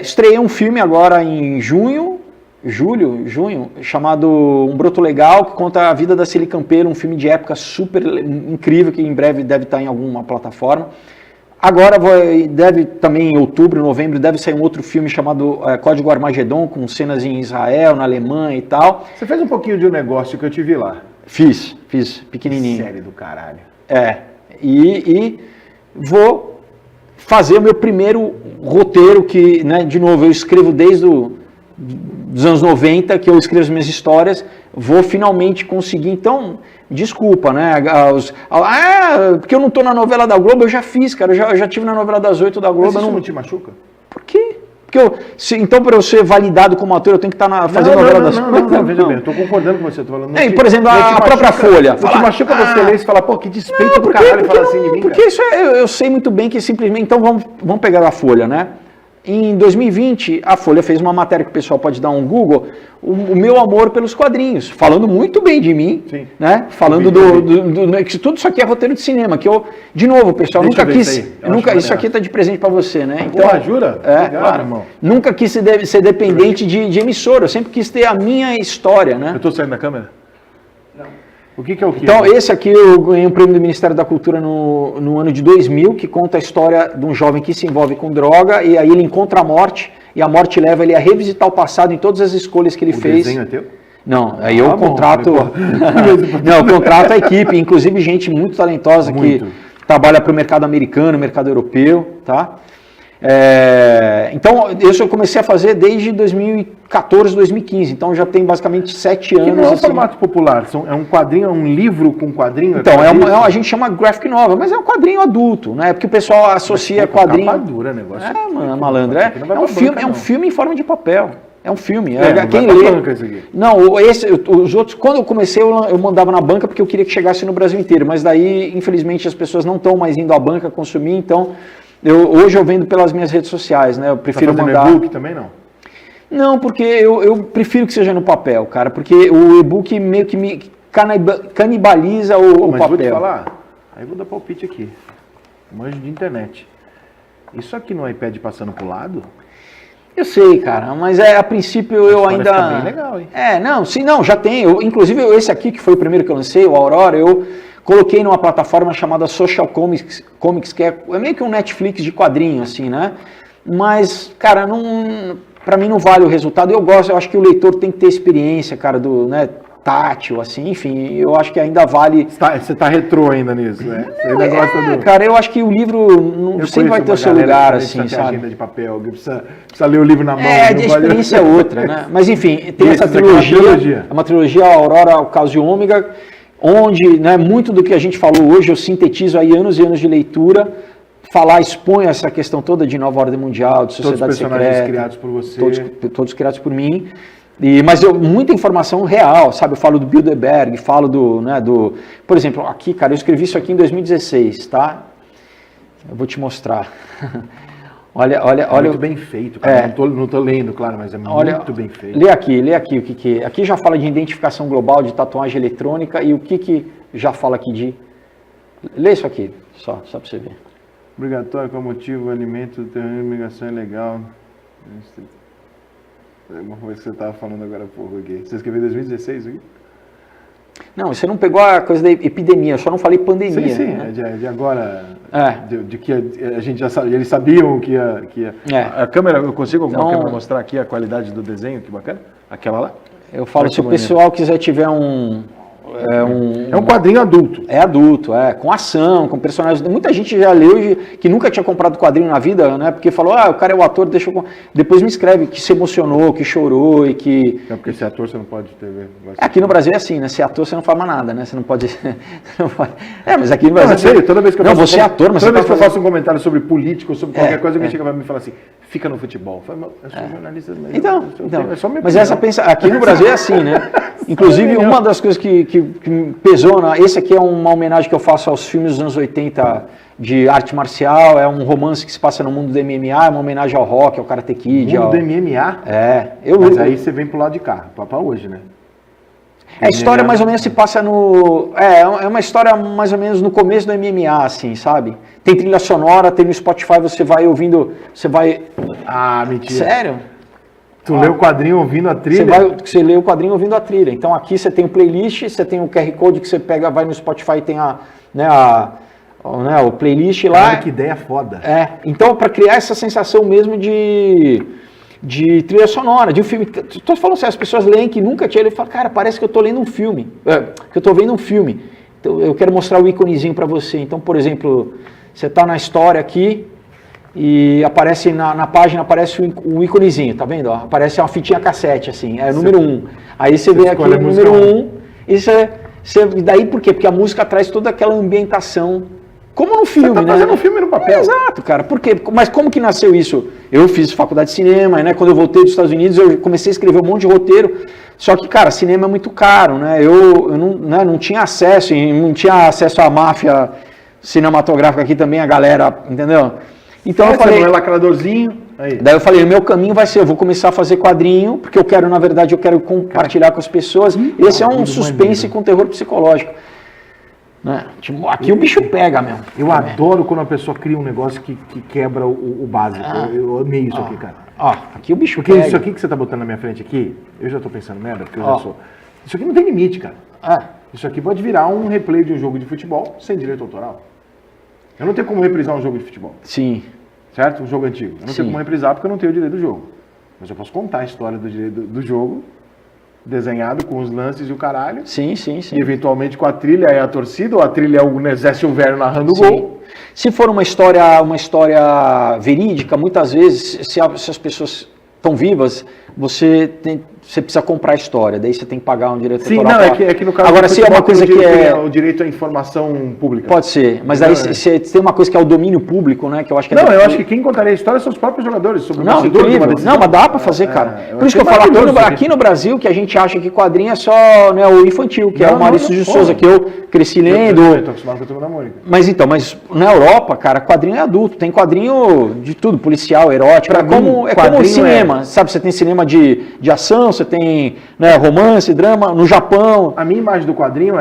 Estreiei um filme agora em junho, chamado Um Broto Legal, que conta a vida da Celi Campeiro, um filme de época super incrível, que em breve deve estar em alguma plataforma. Agora deve também em outubro, novembro, deve sair um outro filme chamado Código Armagedon, com cenas em Israel, na Alemanha e tal. Você fez um pouquinho de um negócio que eu te vi lá. Fiz, pequenininho. Série do caralho. E vou fazer o meu primeiro roteiro que, né, de novo, eu escrevo desde os anos 90, que eu escrevo as minhas histórias, vou finalmente conseguir, então, desculpa, né, porque eu não tô na novela da Globo, eu já fiz, cara, eu já tive na novela das 8 da Globo. Mas isso não te machuca? Por quê? Então, para eu ser validado como ator, eu tenho que estar fazendo novela das 8? Não, veja bem, eu tô concordando com você, tô falando... Por exemplo, a própria Folha. Não te machuca você ler e falar, pô, que despeito do caralho falar assim de mim, porque isso eu sei muito bem que simplesmente... Então, vamos pegar a Folha, né? Em 2020, a Folha fez uma matéria que o pessoal pode dar um Google, o meu amor pelos quadrinhos, falando muito bem de mim, sim, né? Falando que tudo isso aqui é roteiro de cinema, que eu, de novo, pessoal, nunca quis, isso aqui está de presente para você, né? Então, jura? Obrigado, claro, irmão. Nunca quis ser dependente de emissora, eu sempre quis ter a minha história, né? Eu estou saindo da câmera? Não. O que é o que? Então, esse aqui eu ganhei um prêmio do Ministério da Cultura no ano de 2000, que conta a história de um jovem que se envolve com droga, e aí ele encontra a morte, e a morte leva ele a revisitar o passado em todas as escolhas que ele fez. O desenho é teu? Não, aí eu contrato... Não, eu contrato a equipe, inclusive gente muito talentosa que trabalha para o mercado americano, mercado europeu, tá? Então, isso eu comecei a fazer desde 2014, 2015, então já tem basicamente 7 anos. Que não é um formato popular, é um quadrinho, é um livro com quadrinho? Então, a gente chama graphic novel, mas é um quadrinho adulto, né? Porque o pessoal associa quadrinho... Capa dura, negócio. Malandro, é um filme em forma de papel. É um filme. Quem lê... Banca isso aqui. Não, os outros, quando eu comecei, eu mandava na banca porque eu queria que chegasse no Brasil inteiro, mas daí, infelizmente, as pessoas não estão mais indo à banca consumir, então... Hoje eu vendo pelas minhas redes sociais, né? Eu prefiro mandar... e-book também não? Não, porque eu prefiro que seja no papel, cara, porque o e-book meio que me canibaliza o papel. Mas vou te falar, aí vou dar palpite aqui, manjo de internet. Isso aqui no iPad passando pro lado... Eu sei, cara, mas a princípio eu ainda... Tá bem legal, hein? Já tem. Inclusive esse aqui, que foi o primeiro que eu lancei, o Aurora, eu coloquei numa plataforma chamada Social Comics, que é meio que um Netflix de quadrinho, assim, né? Mas, cara, pra mim não vale o resultado. Eu acho que o leitor tem que ter experiência, cara, tátil, assim, enfim, eu acho que ainda vale... Você tá retrô ainda nisso, né? Cara, eu acho que o livro sempre vai ter o seu lugar, assim, sabe? Agenda de papel, precisa ler o livro na mão. A experiência é outra, né? Mas, enfim, tem essa trilogia, é uma trilogia Aurora, o Caos de Ômega, onde, né, muito do que a gente falou hoje, eu sintetizo aí anos e anos de leitura, exponho essa questão toda de nova ordem mundial, de sociedade secreta. Todos os personagens criados por você. Todos criados por mim. Mas muita informação real, sabe? Eu falo do Bilderberg, falo Por exemplo, aqui, cara, eu escrevi isso aqui em 2016, tá? Eu vou te mostrar. Olha. Muito bem feito, cara. Não tô lendo, claro, mas é muito bem feito. Lê aqui o que é. Aqui já fala de identificação global, de tatuagem eletrônica, e o que já fala aqui de... Lê isso aqui, só pra você ver. Obrigatório com motivo, alimento, terreno, migração é legal. Uma coisa que você estava falando agora há pouco aqui. Você escreveu em 2016 aqui? Não, você não pegou a coisa da epidemia, eu só não falei pandemia. Sim, né? De agora, de que a gente já sabia, eles sabiam que ia... A câmera, eu consigo alguma câmera mostrar aqui a qualidade do desenho, que bacana? Aquela lá? Eu falo, se o pessoal quiser tiver É um quadrinho adulto. É adulto, com ação, com personagens. Muita gente já leu que nunca tinha comprado quadrinho na vida, né? Porque falou, o cara é o ator, deixa eu... Depois me escreve que se emocionou, que chorou e que... É porque ser ator você não pode ter... Aqui no Brasil é assim, né? Ser ator você não faz mais nada, né? Você não pode... mas aqui no Brasil... Não, sério, toda vez que eu você é ator, mas toda vez que eu faço um comentário sobre político, sobre qualquer coisa, alguém chega pra mim e fala assim, fica no futebol. Eu sou jornalista, mas então, é só minha mas opinião. aqui no Brasil é assim, né? Inclusive, uma das coisas que me pesou, esse aqui é uma homenagem que eu faço aos filmes dos anos 80 de arte marcial, é um romance que se passa no mundo do MMA, é uma homenagem ao rock, ao Karate Kid. Mundo do MMA? É. Mas aí você vem pro lado de cá, pra hoje, né? A história mais ou menos se passa no... É uma história mais ou menos no começo do MMA, assim, sabe? Tem trilha sonora, tem no Spotify, você vai ouvindo... Ah, mentira. Sério? Tu lê o quadrinho ouvindo a trilha? Você lê o quadrinho ouvindo a trilha. Então aqui você tem o playlist, você tem o QR Code que você pega, vai no Spotify e tem o playlist lá. Cara, que ideia foda. Então para criar essa sensação mesmo de trilha sonora, de um filme. Tô falando assim, as pessoas leem que nunca tinha, ele fala, cara, parece que eu tô lendo um filme, que eu tô vendo um filme. Então eu quero mostrar o íconezinho para você. Então, por exemplo, você tá na história aqui e aparece na página, aparece o íconezinho, tá vendo? Aparece uma fitinha cassete, assim, é o número 1. Aí você vê aqui o número 1, e daí por quê? Porque a música traz toda aquela ambientação, como no filme, né? Você tá fazendo um filme no papel. Exato, cara. Por quê? Mas como que nasceu isso? Eu fiz faculdade de cinema, né? Quando eu voltei dos Estados Unidos, eu comecei a escrever um monte de roteiro. Só que, cara, cinema é muito caro, né? Eu não tinha acesso, à máfia cinematográfica aqui também, a galera, entendeu? Então eu falei, não é lacradorzinho. Aí. Daí eu falei, o meu caminho vai ser, eu vou começar a fazer quadrinho, porque eu quero compartilhar com as pessoas. Esse é um suspense com terror psicológico. Né? Tipo, aqui o bicho pega mesmo. Eu adoro quando a pessoa cria um negócio que quebra o básico. Eu amei isso aqui, cara. Aqui o bicho porque pega. Isso aqui que você tá botando na minha frente aqui, eu já tô pensando merda, porque eu já sou. Isso aqui não tem limite, cara. Isso aqui pode virar um replay de um jogo de futebol sem direito autoral. Eu não tenho como reprisar um jogo de futebol. Sim. Certo? Um jogo antigo. Eu não tenho como reprisar porque eu não tenho o direito do jogo. Mas eu posso contar a história do jogo, desenhado com os lances e o caralho. Sim. E eventualmente com a trilha é a torcida, ou a trilha é o Zé Silvério narrando o gol. Se for uma história verídica, muitas vezes, se as pessoas estão vivas, você precisa comprar a história, daí você tem que pagar um direito autoral. Sim, é que no caso agora, se é uma coisa que é o direito à informação pública. Pode ser, mas daí se tem uma coisa que é o domínio público, né, que eu acho que eu acho que quem contaria a história são os próprios jogadores, sobre não, incrível. Não, mas dá pra fazer, cara. Por isso que eu falo aqui no Brasil, que a gente acha que quadrinho é só, né, o infantil, que é o Maurício de Souza, que eu cresci lendo. Eu tô acostumado com a Turma da Mônica. Mas na Europa, cara, quadrinho é adulto, tem quadrinho de tudo, policial, erótico, é como o cinema, sabe? Você tem cinema de ação, você tem, né, romance, drama. No Japão, a minha imagem do quadrinho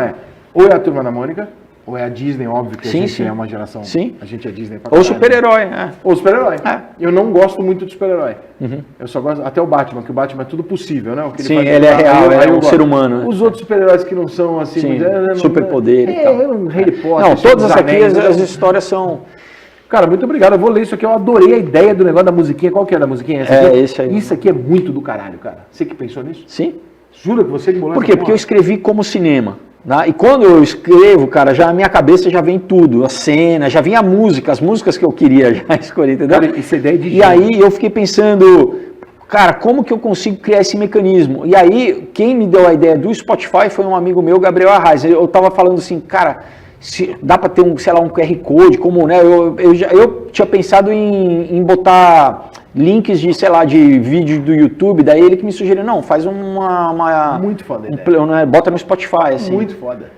ou é a Turma da Mônica, ou é a Disney, óbvio que a gente é uma geração. Sim. A gente é Disney pra caralho. Ou super-herói. Ou super-herói. Eu não gosto muito de super-herói. Eu só gosto, até o Batman, que o Batman é tudo possível, né? Ele é real, é um ser humano. Os outros super-heróis que não são assim... Superpoder e tal. Harry Potter. Não, todas aqui as histórias são... Cara, muito obrigado. Eu vou ler isso aqui. Eu adorei a ideia do negócio da musiquinha. Qual que é da musiquinha? Esse aí. Isso aqui é muito do caralho, cara. Você que pensou nisso? Sim. Jura que você que bolou? Por quê? Porque eu escrevi como cinema. Né? E quando eu escrevo, cara, já na minha cabeça já vem tudo. A cena, já vem a música, as músicas que eu queria já escolher, entendeu? Cara, essa ideia de e aí eu fiquei pensando, cara, como que eu consigo criar esse mecanismo? E aí, quem me deu a ideia do Spotify foi um amigo meu, Gabriel Arraes. Eu tava falando assim, cara... dá para ter um QR Code, como, né? Eu tinha pensado em botar links de vídeo do YouTube, daí ele que me sugeriu, não, faz uma muito foda bota no Spotify, assim. Muito foda.